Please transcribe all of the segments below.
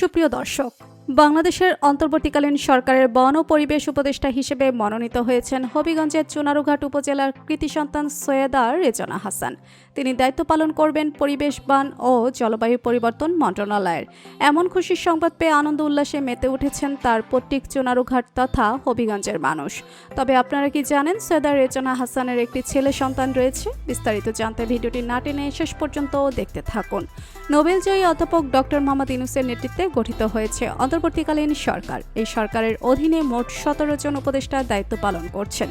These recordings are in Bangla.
সুপ্রিয় দর্শক, বাংলাদেশের অন্তর্বর্তীকালীন সরকারের বন ও পরিবেশ উপদেষ্টা হিসেবে মনোনীত হয়েছেন হবিগঞ্জের চুনারুঘাট উপজেলার কৃতি সন্তান সৈয়দা রেজনা হাসান। তিনি দায়িত্ব পালন করবেন পরিবেশ, বন ও জলবায়ু পরিবর্তন মন্ত্রণালয়ের। এমন খুশির সংবাদ পেয়ে আনন্দ উল্লাসে মেতে উঠেছেন তার পৈতৃক চুনারুঘাট তথা হবিগঞ্জের মানুষ। তবে আপনারা কি জানেন, সৈয়দা রেজনা হাসানের একটি ছেলে সন্তান রয়েছে? বিস্তারিত জানতে ভিডিওটি না টেনে শেষ পর্যন্ত দেখতে থাকুন। নোবেলজয়ী অধ্যাপক ডক্টর মোহাম্মদ ইউনূসের নেতৃত্বে গঠিত হয়েছে অন্তর্বর্তীকালীন সরকার। এই সরকারের অধীনে মোট 17 জন উপদেষ্টা দায়িত্ব পালন করছেন।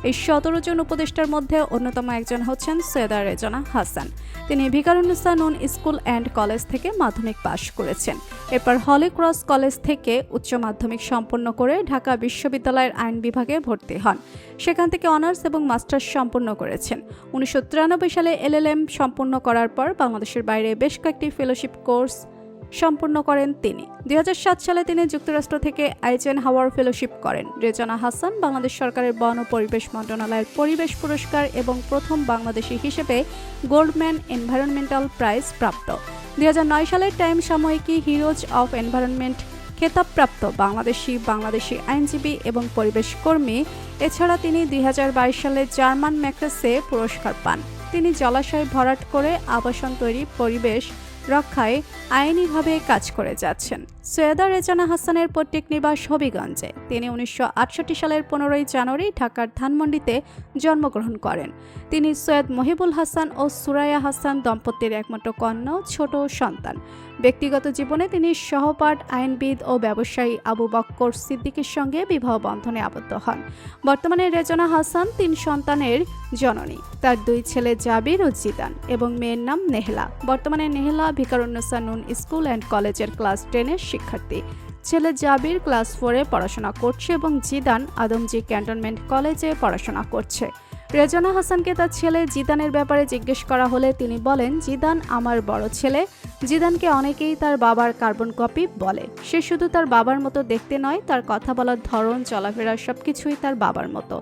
এই 17 জন উপদেষ্টার মধ্যে অন্যতম একজন হচ্ছেন সৈয়দা রেজনা হাসান। তিনি ভিকারুন্নিসা নূন স্কুল অ্যান্ড কলেজ থেকে মাধ্যমিক পাশ করেছেন। এরপর হলি ক্রস কলেজ থেকে উচ্চ মাধ্যমিক সম্পন্ন করে ঢাকা বিশ্ববিদ্যালয়ের আইন বিভাগে ভর্তি হন। সেখান থেকে অনার্স এবং মাস্টার্স সম্পন্ন করেছেন। 1993 সালে এলএলএম সম্পন্ন করার পর বাংলাদেশের বাইরে বেশ কয়েকটি ফেলোশিপ কোর্স সম্পন্ন করেন তিনি। 2007 সালে তিনি যুক্তরাষ্ট্র থেকে আইজেনহাওয়ার ফেলোশিপ করেন। রেজনা হাসান বাংলাদেশ সরকারের বন ও পরিবেশ মন্ত্রণালয়ের পরিবেশ পুরস্কার এবং প্রথম বাংলাদেশি হিসেবে গোল্ডম্যান এনভায়রনমেন্টাল প্রাইজ প্রাপ্ত। 2009 সালে টাইম সাময়িকী হিরোজ অফ এনভায়রনমেন্ট খেতাবপ্রাপ্ত বাংলাদেশি আইনজীবী এবং পরিবেশ কর্মী। এছাড়া তিনি 2022 সালে জার্মান ম্যাক্রেসে পুরস্কার পান। তিনি জলাশয় ভরাট করে আবাসন তৈরি, পরিবেশ রক্ষায় আইনিভাবে কাজ করে যাচ্ছেন। সৈয়দা রেজনা হাসানের পৈতৃক নিবাস হবিগঞ্জে। তিনি 1968 সালের 15 জানুয়ারি ঢাকার ধানমন্ডিতে জন্মগ্রহণ করেন। তিনি সৈয়দ মহিবুল হাসান ও সুরাইয়া হাসান দম্পতির একমাত্র কন্যা, ছোট সন্তান। ব্যক্তিগত জীবনে তিনি সহপাঠ আইনবিদ ও ব্যবসায়ী আবু বক্কর সিদ্দিকের সঙ্গে বিবাহ বন্ধনে আবদ্ধ হন। বর্তমানে রেজনা হাসান 3 সন্তানের জননী। তার 2 ছেলে জাবির ও জিদান এবং মেয়ের নাম নেহলা। বর্তমানে নেহলা ভিকারুন্নিসা নূন স্কুল অ্যান্ড কলেজের ক্লাস 10-এর শিক্ষার্থী। ছেলে জাবির ক্লাস 4-এ পড়াশোনা করছে এবং জিদান আদমজি ক্যান্টনমেন্ট কলেজে পড়াশোনা করছে। রেজনা হাসানকে তার ছেলে জিদানের ব্যাপারে জিজ্ঞেস করা হলে তিনি বলেন, জিদান আমার বড় ছেলে। জিদানকে অনেকেই তার বাবার কার্বন কপি বলে। সে শুধু তার বাবার মতো দেখতে নয়, তার কথা বলার ধরন, চলাফেরা সবকিছুই তার বাবার মতো।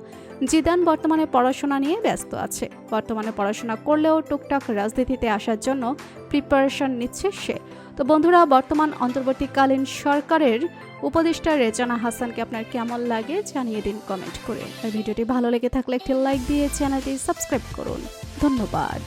জিদান বর্তমানে পড়াশোনা নিয়ে ব্যস্ত আছে। বর্তমানে পড়াশোনা করলেও টুকটাক রাজনীতিতে আসার জন্য প্রিপারেশন নিচ্ছে সে। তো বন্ধুরা, বর্তমান অন্তর্বর্তীকালীন সরকারের উপদেষ্টা রেজনা হাসানকে আপনার কেমন লাগে জানিয়ে দিন কমেন্ট করে। আর ভিডিওটি ভালো লেগে থাকলে একটি লাইক দিয়ে চ্যানেলটি সাবস্ক্রাইব করুন। ধন্যবাদ।